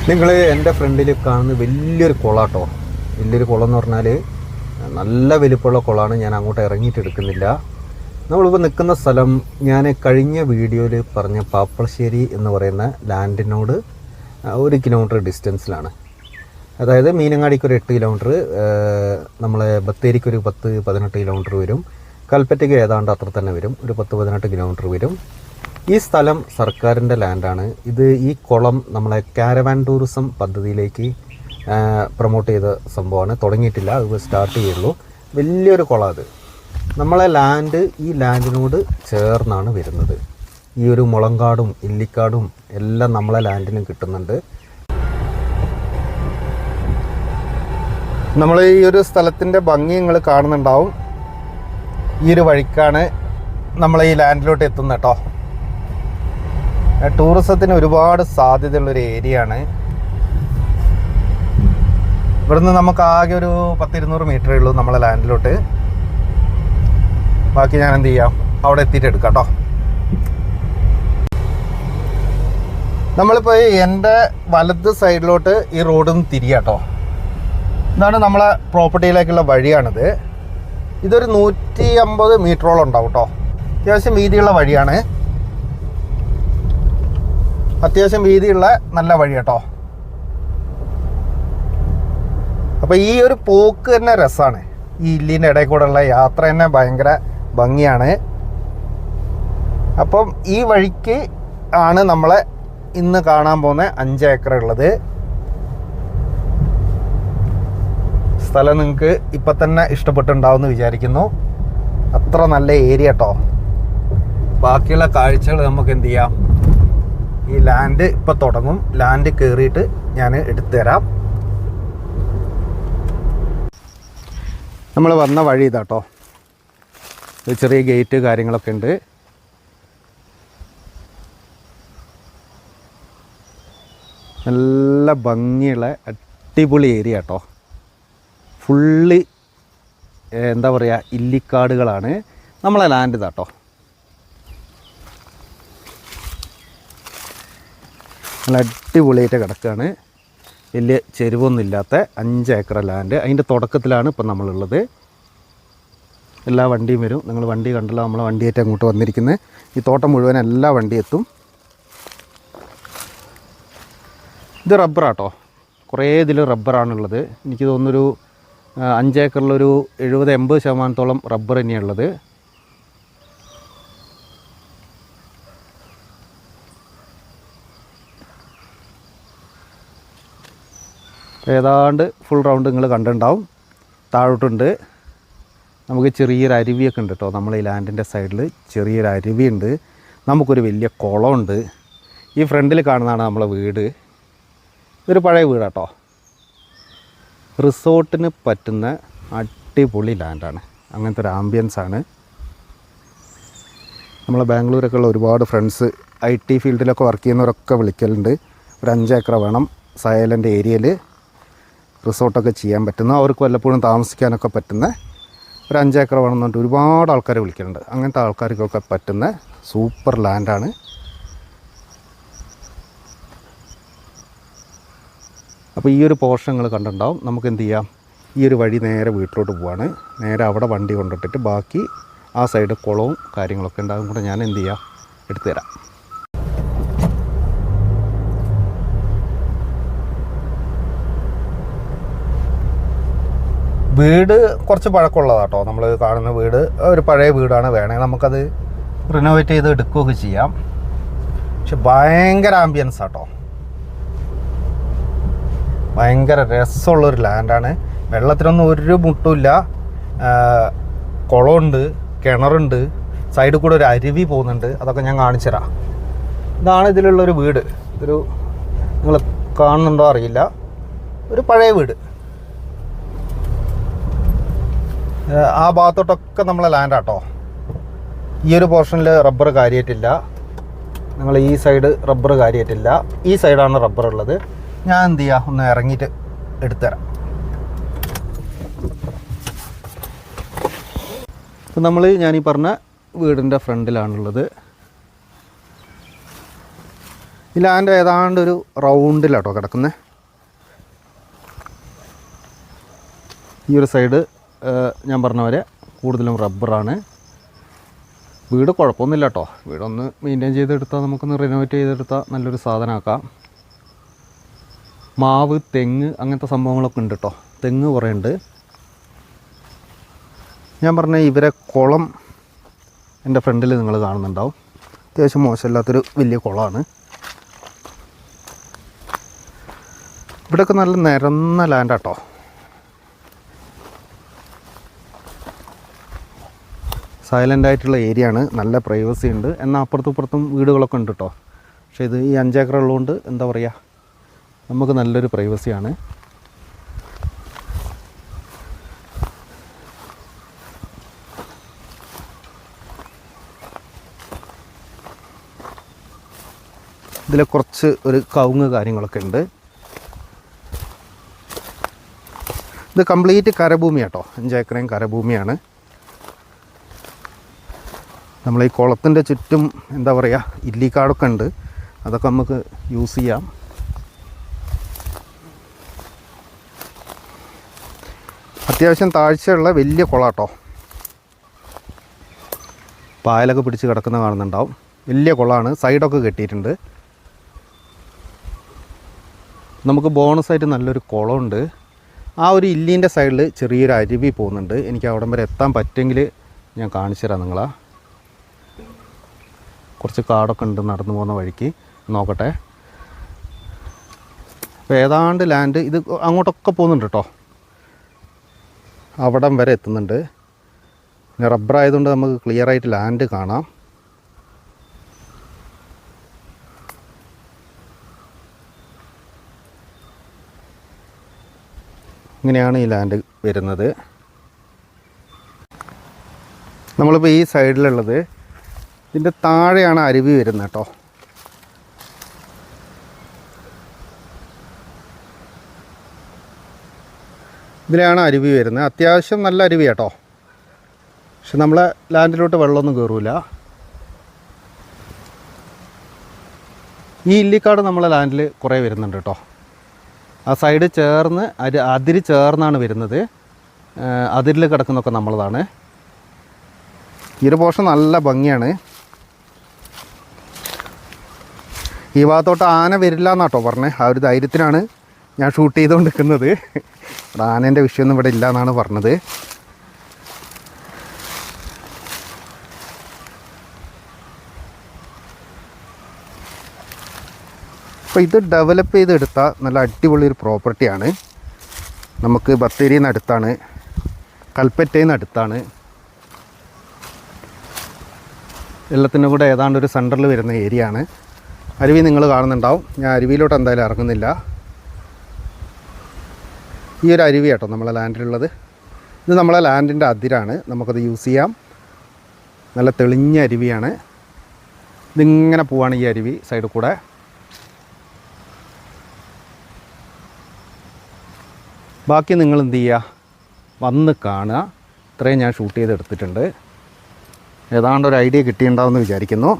നിങ്ങൾ എൻ്റെ ഫ്രണ്ടിൽ കാണുന്ന വലിയൊരു കുളാട്ടോ. വലിയൊരു കുളം എന്ന് പറഞ്ഞാൽ നല്ല വലിപ്പമുള്ള കുളമാണ്. ഞാൻ അങ്ങോട്ട് ഇറങ്ങിയിട്ട് എടുക്കുന്നില്ല. നമ്മളിപ്പോൾ നിൽക്കുന്ന സ്ഥലം ഞാൻ കഴിഞ്ഞ വീഡിയോയിൽ പറഞ്ഞ പാപ്പളശ്ശേരി എന്ന് പറയുന്ന ലാൻഡിനോട് 1 കിലോമീറ്റർ ഡിസ്റ്റൻസിലാണ്. അതായത് മീനങ്ങാടിക്ക് ഒരു 8 കിലോമീറ്റർ, നമ്മളെ ബത്തേരിക്കൊരു 10-18 കിലോമീറ്റർ വരും, കൽപ്പറ്റയ്ക്ക് ഏതാണ്ട് അത്ര തന്നെ വരും, ഒരു 10-18 കിലോമീറ്റർ വരും. ഈ സ്ഥലം സർക്കാരിൻ്റെ ലാൻഡാണ്. ഇത് ഈ കുളം നമ്മളെ കാരവാൻ ടൂറിസം പദ്ധതിയിലേക്ക് പ്രൊമോട്ട് ചെയ്ത സംഭവമാണ്. തുടങ്ങിയിട്ടില്ല, അത് സ്റ്റാർട്ട് ചെയ്യുള്ളൂ. വലിയൊരു കുളം അത്. നമ്മളെ ലാൻഡ് ഈ ലാൻഡിനോട് ചേർന്നാണ് വരുന്നത്. ഈ ഒരു മുളങ്കാടും ഇല്ലിക്കാടും എല്ലാം നമ്മളെ ലാൻഡിനും കിട്ടുന്നുണ്ട്. നമ്മൾ ഈ ഒരു സ്ഥലത്തിൻ്റെ ഭംഗി നിങ്ങൾ കാണുന്നുണ്ടാവും. ഈ ഒരു വഴിക്കാണ് നമ്മൾ ഈ ലാൻഡിലോട്ട് എത്തുന്നത് കേട്ടോ. ടൂറിസത്തിന് ഒരുപാട് സാധ്യതയുള്ളൊരു ഏരിയ ആണ്. ഇവിടുന്ന് നമുക്ക് ആകെ ഒരു 10-200 മീറ്ററേ ഉള്ളൂ നമ്മളെ ലാൻഡിലോട്ട്. ബാക്കി ഞാൻ എന്ത് ചെയ്യാം, അവിടെ എത്തിയിട്ട് എടുക്കാം കേട്ടോ. നമ്മളിപ്പോൾ എൻ്റെ വലത് സൈഡിലോട്ട് ഈ റോഡിൽ നിന്ന് തിരിയാട്ടോ. ഇതാണ് നമ്മളെ പ്രോപ്പർട്ടിയിലേക്കുള്ള വഴിയാണിത്. ഇതൊരു 150 മീറ്ററോളം ഉണ്ടാവും കേട്ടോ. അത്യാവശ്യം വീതിയുള്ള വഴിയാണ്. അത്യാവശ്യം വീതിയുള്ള നല്ല വഴി കേട്ടോ. അപ്പോൾ ഈ ഒരു പോക്ക് തന്നെ രസമാണ്. ഈ ഇല്ലിൻ്റെ ഇടയിൽ കൂടെയുള്ള യാത്ര തന്നെ ഭയങ്കര ഭംഗിയാണ്. അപ്പം ഈ വഴിക്ക് ആണ് നമ്മളെ ഇന്ന് കാണാൻ പോകുന്ന 5 ഏക്കർ ഉള്ളത്. സ്ഥലം നിങ്ങൾക്ക് ഇപ്പം തന്നെ ഇഷ്ടപ്പെട്ടുണ്ടാവുമെന്ന് വിചാരിക്കുന്നു. അത്ര നല്ല ഏരിയ കേട്ടോ. ബാക്കിയുള്ള കാഴ്ചകൾ നമുക്ക് എന്ത് ചെയ്യാം, ഈ ലാൻഡ് ഇപ്പം തുടങ്ങും. ലാൻഡ് കയറിയിട്ട് ഞാൻ എടുത്തു തരാം. നമ്മൾ വന്ന വഴി ഇതാട്ടോ. ഒരു ചെറിയ ഗേറ്റ് കാര്യങ്ങളൊക്കെ ഉണ്ട്. നല്ല ഭംഗിയുള്ള അടിപൊളി ഏരിയ കേട്ടോ. ഫുള്ളി എന്താ പറയുക, ഇല്ലിക്കാടുകളാണ് നമ്മളെ ലാൻഡ് ഇതാട്ടോ. നല്ല അടിപൊളിയായിട്ട് കിടക്കുകയാണ്. വലിയ ചെരുവൊന്നുമില്ലാത്ത 5 ഏക്കർ ലാൻഡ്. അതിൻ്റെ തുടക്കത്തിലാണ് ഇപ്പം നമ്മളുള്ളത്. എല്ലാ വണ്ടിയും വരും. നിങ്ങൾ വണ്ടി കണ്ടല്ലോ, നമ്മളെ വണ്ടിയായിട്ട് അങ്ങോട്ട് വന്നിരിക്കുന്നത്. ഈ തോട്ടം മുഴുവൻ എല്ലാ വണ്ടി എത്തും. ഇത് റബ്ബറാട്ടോ. കുറേ ഇതിൽ റബ്ബറാണുള്ളത്. എനിക്ക് തോന്നുന്നൊരു 5 ഏക്കറിലൊരു 70-80% റബ്ബർ തന്നെയാണുള്ളത്. ഏതാണ്ട് ഫുൾ റൗണ്ട് നിങ്ങൾ കണ്ടിട്ടുണ്ടാവും. താഴോട്ടുണ്ട് നമുക്ക് ചെറിയൊരു അരുവിയൊക്കെ ഉണ്ട് കേട്ടോ. നമ്മൾ ഈ ലാൻഡിൻ്റെ സൈഡിൽ ചെറിയൊരു അരുവിയുണ്ട്. നമുക്കൊരു വലിയ കുളമുണ്ട്. ഈ ഫ്രണ്ടിൽ കാണുന്നതാണ് നമ്മളെ വീട്. ഇതൊരു പഴയ വീടാട്ടോ. റിസോർട്ടിന് പറ്റുന്ന അടിപൊളി ലാൻഡാണ്. അങ്ങനത്തെ ഒരു ആംബിയൻസാണ്. നമ്മളെ ബാംഗ്ലൂരൊക്കെ ഉള്ള ഒരുപാട് ഫ്രണ്ട്സ് IT ഫീൽഡിലൊക്കെ വർക്ക് ചെയ്യുന്നവരൊക്കെ വിളിക്കലുണ്ട്. ഒരു 5 ഏക്കർ വേണം, സൈലൻ്റ് ഏരിയയിൽ റിസോർട്ടൊക്കെ ചെയ്യാൻ പറ്റുന്ന, അവർക്ക് വല്ലപ്പോഴും താമസിക്കാനൊക്കെ പറ്റുന്ന ഒരു 5 ഏക്കർ വേണമെന്ന് പറഞ്ഞിട്ട് ഒരുപാട് ആൾക്കാർ വിളിക്കുന്നുണ്ട്. അങ്ങനത്തെ ആൾക്കാർക്കൊക്കെ പറ്റുന്ന സൂപ്പർ ലാൻഡാണ്. അപ്പോൾ ഈ ഒരു പോർഷൻ നിങ്ങൾ കണ്ടിട്ടുണ്ടാവും. നമുക്ക് എന്ത് ചെയ്യാം, ഈ ഒരു വഴി നേരെ വീട്ടിലോട്ട് പോവാണ്. നേരെ അവിടെ വണ്ടി കൊണ്ടിട്ടിട്ട് ബാക്കി ആ സൈഡ് കുളവും കാര്യങ്ങളൊക്കെ ഉണ്ട്. അതും കൂടെ ഞാൻ എന്ത് ചെയ്യാം, എടുത്തു തരാം. വീട് കുറച്ച് പഴക്കമുള്ളതാട്ടോ. നമ്മൾ കാണുന്ന വീട് ഒരു പഴയ വീടാണ്. വേണമെങ്കിൽ നമുക്കത് റിനോവേറ്റ് ചെയ്ത് എടുക്കുകയൊക്കെ ചെയ്യാം. പക്ഷെ ഭയങ്കര ആംബിയൻസ് ആട്ടോ. ഭയങ്കര രസമുള്ളൊരു ലാൻഡാണ്. വെള്ളത്തിനൊന്നും ഒരു മുട്ടുമില്ല. കുളമുണ്ട്, കിണറുണ്ട്, സൈഡിൽ കൂടെ ഒരു അരുവി പോകുന്നുണ്ട്. അതൊക്കെ ഞാൻ കാണിച്ചു തരാം. ഇതാണ് ഇതിലുള്ളൊരു വീട്. ഇതൊരു നിങ്ങൾ കാണുന്നുണ്ടോ അറിയില്ല, ഒരു പഴയ വീട്. ആ ഭാഗത്തോട്ടൊക്കെ നമ്മളെ ലാൻഡാട്ടോ. ഈ ഒരു പോർഷനിൽ റബ്ബർ കാര്യമായിട്ടില്ല. നിങ്ങൾ ഈ സൈഡ് റബ്ബർ കാര്യമായിട്ടില്ല. ഈ സൈഡാണ് റബ്ബർ ഉള്ളത്. ഞാൻ എന്ത് ചെയ്യാം, ഒന്ന് ഇറങ്ങിയിട്ട് എടുത്തുതരാം. അപ്പോൾ നമ്മൾ ഞാനീ പറഞ്ഞ വീടിൻ്റെ ഫ്രണ്ടിലാണുള്ളത്. ഈ ലാൻഡ് ഏതാണ്ട് ഒരു റൗണ്ടിലാട്ടോ കിടക്കുന്നത്. ഈ ഒരു സൈഡ് ഞാൻ പറഞ്ഞ പോലെ കൂടുതലും റബ്ബറാണ്. വീട് കുഴപ്പമൊന്നുമില്ല കേട്ടോ. വീടൊന്ന് മെയിൻറ്റെയിൻ ചെയ്തെടുത്താൽ നമുക്കൊന്ന് റിനോവേറ്റ് ചെയ്തെടുത്താൽ നല്ലൊരു സാധനമാക്കാം. മാവ്, തെങ്ങ് അങ്ങനത്തെ സംഭവങ്ങളൊക്കെ ഉണ്ട് കേട്ടോ. തെങ്ങ് കുറേ ഉണ്ട്. ഞാൻ പറഞ്ഞ ഇവരെ കുളം എൻ്റെ ഫ്രണ്ടിൽ നിങ്ങൾ കാണുന്നുണ്ടാവും. അത്യാവശ്യം മോശമില്ലാത്തൊരു വലിയ കുളമാണ്. ഇവിടെയൊക്കെ നല്ല നിരന്ന ലാൻഡാട്ടോ. സൈലൻ്റ് ആയിട്ടുള്ള ഏരിയ ആണ്. നല്ല പ്രൈവസി ഉണ്ട്. എന്നാൽ അപ്പുറത്തും ഇപ്പുറത്തും വീടുകളൊക്കെ ഉണ്ട് കേട്ടോ. പക്ഷേ ഇത് ഈ 5 ഏക്കർ ഉള്ളതുകൊണ്ട് എന്താ പറയുക, നമുക്ക് നല്ലൊരു പ്രൈവസിയാണ്. ഇതിൽ കുറച്ച് ഒരു കവുങ്ങ് കാര്യങ്ങളൊക്കെ ഉണ്ട്. ഇത് കംപ്ലീറ്റ് കരഭൂമി കേട്ടോ. 5 ഏക്കറയും കരഭൂമിയാണ്. നമ്മൾ ഈ കുളത്തിൻ്റെ ചുറ്റും എന്താ പറയുക, ഇല്ലിക്കാടൊക്കെ ഉണ്ട്. അതൊക്കെ നമുക്ക് യൂസ് ചെയ്യാം. അത്യാവശ്യം താഴ്ചയുള്ള വലിയ കുളാട്ടോ. പായലൊക്കെ പിടിച്ച് കിടക്കുന്ന കാണുന്നുണ്ടാവും. വലിയ കുളമാണ്. സൈഡൊക്കെ കെട്ടിയിട്ടുണ്ട്. നമുക്ക് ബോണസായിട്ട് നല്ലൊരു കുളമുണ്ട്. ആ ഒരു ഇല്ലീൻ്റെ സൈഡിൽ ചെറിയൊരു അരുവി പോകുന്നുണ്ട്. എനിക്ക് അവിടം വരെ എത്താൻ പറ്റുമെങ്കിൽ ഞാൻ കാണിച്ചു തരാം നിങ്ങളാ. കുറച്ച് കാടൊക്കെ ഉണ്ട് നടന്നു പോകുന്ന വഴിക്ക്. നോക്കട്ടെ. അപ്പോൾ ഏതാണ്ട് ലാൻഡ് ഇത് അങ്ങോട്ടൊക്കെ പോകുന്നുണ്ട് കേട്ടോ. അവിടം വരെ എത്തുന്നുണ്ട്. പിന്നെ റബ്ബർ ആയതുകൊണ്ട് നമുക്ക് ക്ലിയറായിട്ട് ലാൻഡ് കാണാം. ഇങ്ങനെയാണ് ഈ ലാൻഡ് വരുന്നത്. നമ്മളിപ്പോൾ ഈ സൈഡിലുള്ളത്, ഇതിൻ്റെ താഴെയാണ് അരുവി വരുന്നത് കേട്ടോ. ഇതിലാണ് അരുവി വരുന്നത്. അത്യാവശ്യം നല്ല അരുവി കേട്ടോ. പക്ഷെ നമ്മളെ ലാൻഡിലോട്ട് വെള്ളമൊന്നും കയറില്ല. ഈ ഇല്ലിക്കാട് നമ്മളെ ലാൻഡിൽ കുറേ വരുന്നുണ്ട് കേട്ടോ. ആ സൈഡ് ചേർന്ന് അതിര് ചേർന്നാണ് വരുന്നത്. അതിരിൽ കിടക്കുന്നതൊക്കെ നമ്മളതാണ്. ഈ ഒരു പോർഷൻ നല്ല ഭംഗിയാണ്. ഈ ഭാഗത്തോട്ട് ആന വരില്ല എന്നാട്ടോ പറഞ്ഞത്. ആ ഒരു ധൈര്യത്തിനാണ് ഞാൻ ഷൂട്ട് ചെയ്തുകൊണ്ട് നിൽക്കുന്നത്. ഇവിടെ ആനേൻ്റെ വിഷയമൊന്നും ഇവിടെ ഇല്ല എന്നാണ് പറഞ്ഞത്. അപ്പോൾ ഇത് ഡെവലപ്പ് ചെയ്തെടുത്ത നല്ല അടിപൊളി ഒരു പ്രോപ്പർട്ടിയാണ്. നമുക്ക് ബത്തേരിയിൽ നിന്ന് അടുത്താണ്, കൽപ്പറ്റയിൽ നിന്ന് അടുത്താണ്. എല്ലാത്തിനും കൂടെ ഏതാണ്ട് ഒരു സെൻറ്ററിൽ വരുന്ന ഏരിയ ആണ്. അരുവി നിങ്ങൾ കാണുന്നുണ്ടാവും. ഞാൻ അരുവിയിലോട്ട് എന്തായാലും ഇറങ്ങുന്നില്ല. ഈ ഒരു അരുവി കേട്ടോ നമ്മളെ ലാൻഡിലുള്ളത്. ഇത് നമ്മളെ ലാൻഡിൻ്റെ അതിരാണ്. നമുക്കത് യൂസ് ചെയ്യാം. നല്ല തെളിഞ്ഞ അരുവിയാണ്. ഇതിങ്ങനെ പോവാണ് ഈ അരുവി സൈഡിൽ കൂടെ. ബാക്കി നിങ്ങൾ എന്ത് ചെയ്യുക, വന്ന് കാണുക. ഇത്രയും ഞാൻ ഷൂട്ട് ചെയ്തെടുത്തിട്ടുണ്ട്. ഏതാണ്ട് ഒരു ഐഡിയ കിട്ടിയിട്ടുണ്ടാവുമെന്ന് വിചാരിക്കുന്നു.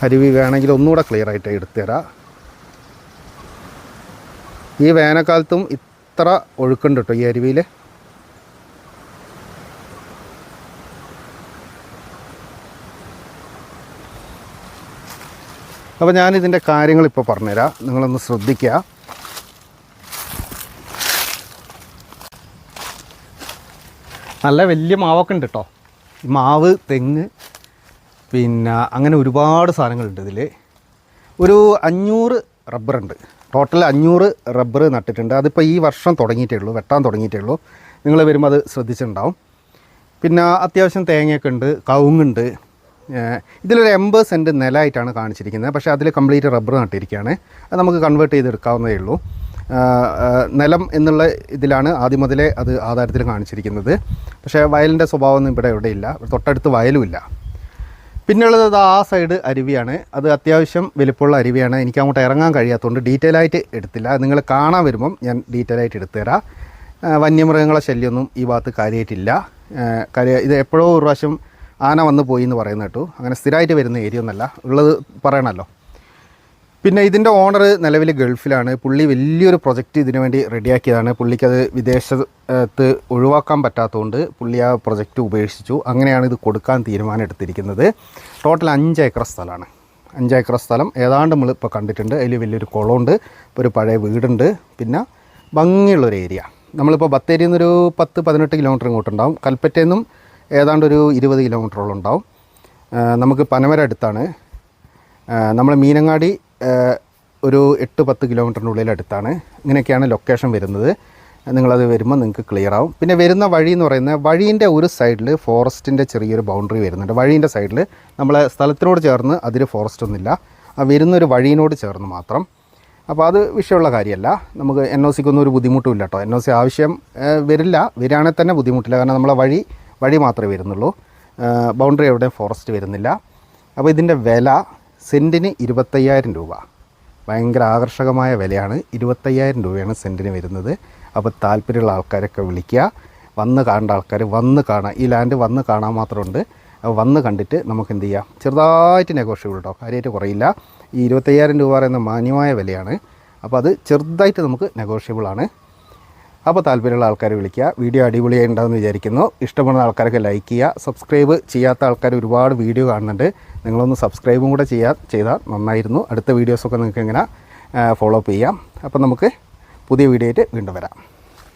അരുവി വേണമെങ്കിൽ ഒന്നുകൂടെ ക്ലിയർ ആയിട്ട് എടുത്തു തരാം. ഈ വേനൽക്കാലത്തും ഇത്ര ഒഴുക്കുണ്ട് കേട്ടോ ഈ അരുവിയിൽ. അപ്പോൾ ഞാനിതിൻ്റെ കാര്യങ്ങളിപ്പോൾ പറഞ്ഞുതരാം. നിങ്ങളൊന്ന് ശ്രദ്ധിക്കുക. നല്ല വലിയ മാവൊക്കെ ഉണ്ട് കേട്ടോ. മാവ്, തെങ്ങ്, പിന്നെ അങ്ങനെ ഒരുപാട് സാധനങ്ങളുണ്ട് ഇതിൽ. ഒരു 500 റബ്ബറുണ്ട്. ടോട്ടൽ 500 റബ്ബർ നട്ടിട്ടുണ്ട്. അതിപ്പോൾ ഈ വർഷം തുടങ്ങിയിട്ടേ ഉള്ളൂ, വെട്ടാൻ തുടങ്ങിയിട്ടേ ഉള്ളൂ. നിങ്ങൾ വരുമ്പോൾ അത് ശ്രദ്ധിച്ചിട്ടുണ്ടാവും. പിന്നെ അത്യാവശ്യം തേങ്ങയൊക്കെ ഉണ്ട്, കവുങ്ങുണ്ട്. ഇതിലൊരു 80 സെൻറ്റ് നിലമായിട്ടാണ് കാണിച്ചിരിക്കുന്നത്. പക്ഷേ അതിൽ കംപ്ലീറ്റ് റബ്ബർ നട്ടിരിക്കുകയാണ്. അത് നമുക്ക് കൺവേർട്ട് ചെയ്തെടുക്കാവുന്നതേ ഉള്ളൂ. നിലം എന്നുള്ള ഇതിലാണ് ആദ്യം മുതലേ അത് ആധാരത്തിൽ കാണിച്ചിരിക്കുന്നത്. പക്ഷേ വയലിൻ്റെ സ്വഭാവമൊന്നും ഇവിടെ എവിടെയില്ല. തൊട്ടടുത്ത് വയലുമില്ല. പിന്നെയുള്ളത് ആ സൈഡ് അരുവിയാണ്. അത് അത്യാവശ്യം വലിപ്പമുള്ള അരുവിയാണ്. എനിക്ക് അങ്ങോട്ട് ഇറങ്ങാൻ കഴിയാത്തതുകൊണ്ട് ഡീറ്റെയിൽ ആയിട്ട് എടുത്തില്ല. നിങ്ങൾ കാണാൻ വരുമ്പം ഞാൻ ഡീറ്റെയിൽ ആയിട്ട് എടുത്തു തരാം. വന്യമൃഗങ്ങളെ ശല്യമൊന്നും ഈ ഭാഗത്ത് കാര്യമായിട്ടില്ല. ഇത് എപ്പോഴോ ഒരു പ്രാവശ്യം ആന വന്ന് പോയി എന്ന് പറയുന്ന കേട്ടു. അങ്ങനെ സ്ഥിരമായിട്ട് വരുന്ന ഏരിയ ഒന്നല്ല, ഉള്ളത് പറയണമല്ലോ. പിന്നെ ഇതിൻ്റെ ഓണർ നിലവിൽ ഗൾഫിലാണ്. പുള്ളി വലിയൊരു പ്രൊജക്റ്റ് ഇതിനു വേണ്ടി റെഡിയാക്കിയതാണ്. പുള്ളിക്കത് വിദേശത്ത് ഒഴിവാക്കാൻ പറ്റാത്തതുകൊണ്ട് പുള്ളി ആ പ്രൊജക്റ്റ് ഉപേക്ഷിച്ചു. അങ്ങനെയാണ് ഇത് കൊടുക്കാൻ തീരുമാനം എടുത്തിരിക്കുന്നത്. ടോട്ടൽ 5 ഏക്കർ സ്ഥലമാണ്. 5 ഏക്കർ സ്ഥലം ഏതാണ്ട് നമ്മളിപ്പോൾ കണ്ടിട്ടുണ്ട്. അതിൽ വലിയൊരു കുളമുണ്ട്, ഇപ്പോൾ ഒരു പഴയ വീടുണ്ട്, പിന്നെ ഭംഗിയുള്ളൊരു ഏരിയ. നമ്മളിപ്പോൾ ബത്തേരിയിൽ നിന്നൊരു 10-18 കിലോമീറ്റർ ഇങ്ങോട്ടുണ്ടാവും. കൽപ്പറ്റയിൽ നിന്നും ഏതാണ്ട് ഒരു 20 കിലോമീറ്ററോളം ഉണ്ടാവും. നമുക്ക് പനമര അടുത്താണ്. നമ്മൾ മീനങ്ങാടി ഒരു 8-10 കിലോമീറ്ററിൻ്റെ ഉള്ളിലടുത്താണ്. ഇങ്ങനെയൊക്കെയാണ് ലൊക്കേഷൻ വരുന്നത്. നിങ്ങളത് വരുമ്പോൾ നിങ്ങൾക്ക് ക്ലിയർ ആവും. പിന്നെ വരുന്ന വഴി എന്ന് പറയുന്നത് വഴീൻ്റെ ഒരു സൈഡിൽ ഫോറസ്റ്റിൻ്റെ ചെറിയൊരു ബൗണ്ടറി വരുന്നുണ്ട്. വഴീൻ്റെ സൈഡിൽ നമ്മളെ സ്ഥലത്തിനോട് ചേർന്ന് അതിൽ ഫോറസ്റ്റ് ഒന്നുമില്ല, ആ വരുന്നൊരു വഴീനോട് ചേർന്ന് മാത്രം. അപ്പോൾ അത് വിഷയമുള്ള കാര്യമല്ല. നമുക്ക് NOCക്കൊന്നും ഒരു ബുദ്ധിമുട്ടും ഇല്ല കേട്ടോ. NOC ആവശ്യം വരികയാണെങ്കിൽ തന്നെ ബുദ്ധിമുട്ടില്ല. കാരണം നമ്മളെ വഴി മാത്രമേ വരുന്നുള്ളൂ. ബൗണ്ടറി എവിടെയും ഫോറസ്റ്റ് വരുന്നില്ല. അപ്പോൾ ഇതിൻ്റെ വില സെൻറ്റിന് 25,000 രൂപ. ഭയങ്കര ആകർഷകമായ വിലയാണ്. 25,000 രൂപയാണ് സെൻറ്റിന് വരുന്നത്. അപ്പോൾ താല്പര്യമുള്ള ആൾക്കാരൊക്കെ വിളിക്കുക. വന്ന് കാണേണ്ട ആൾക്കാർ വന്ന് കാണാം. ഈ ലാൻഡ് വന്ന് കാണാൻ മാത്രമുണ്ട്. വന്ന് കണ്ടിട്ട് നമുക്ക് എന്ത് ചെയ്യാം, ചെറുതായിട്ട് നെഗോഷ്യബിൾ കേട്ടോ, കാര്യമായിട്ട് കുറയില്ല. ഈ 25,000 രൂപ പറയുന്ന മാന്യമായ വിലയാണ്. അപ്പോൾ അത് ചെറുതായിട്ട് നമുക്ക് നെഗോഷ്യബിളാണ്. അപ്പോൾ താല്പര്യമുള്ള ആൾക്കാർ വിളിക്കുക. വീഡിയോ അടിപൊളിയായി ഉണ്ടാകുമെന്ന് വിചാരിക്കുന്നു. ഇഷ്ടപ്പെടുന്ന ആൾക്കാരൊക്കെ ലൈക്ക് ചെയ്യുക. സബ്സ്ക്രൈബ് ചെയ്യാത്ത ആൾക്കാർ ഒരുപാട് വീഡിയോ കാണുന്നുണ്ട്. നിങ്ങളൊന്ന് സബ്സ്ക്രൈബും കൂടെ ചെയ്താൽ നന്നായിരുന്നു. അടുത്ത വീഡിയോസൊക്കെ നിങ്ങൾക്ക് ഇങ്ങനെ ഫോളോ അപ്പ് ചെയ്യാം. അപ്പോൾ നമുക്ക് പുതിയ വീഡിയോ ആയിട്ട് വീണ്ടും വരാം.